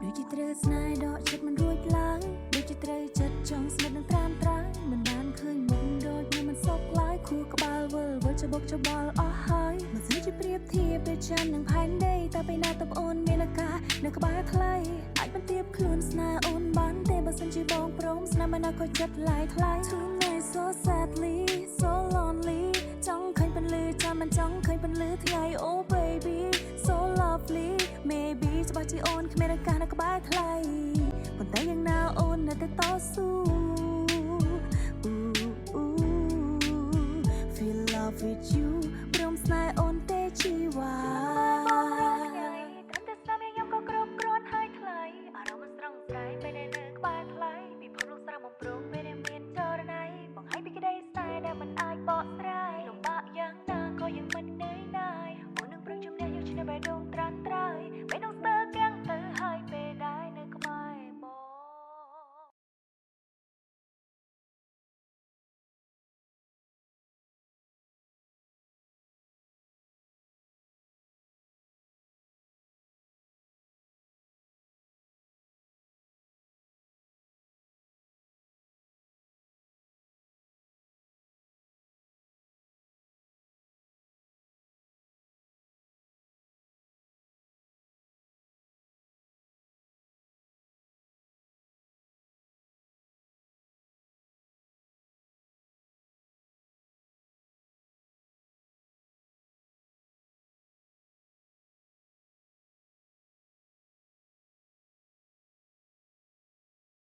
ដូចជាត្រូវស្នេហ៍ដកចិត្តមិនរួចឡើយដូចជាត្រូវចិត្តចង់ស្និទ្ធនឹងត្រាំត្រាយមិនបានឃើញមុខដូចnhưមិនសុខឡើយខួរក្បាលវិលច្បុកច្បល់អស់ហើយមិនសិនជាប្រៀបធៀបដូចចាំនឹងផែនដីតែពេលណាតបអូនមានអាការនៅក្បែរថ្លៃអាចមិនទៀបខ្លួនស្នេហ៍អូនបានទេបើសិនជាបងព្រមស្នេហ៍មិនឲ្យខូចចិត្តឡាយថ្លៃ Tonight so sadly so lonely ចង់ឃើញពន្លឺចាំមិនចង់ឃើញពន្លឺថ្ងៃ Oh baby so lovely maybe ច្បាស់ជាអូនគ្មានអាការនៅក្បែរថ្លៃប៉ុន្តែយ៉ាងណាអូននៅតែតស៊ូ Feel love with you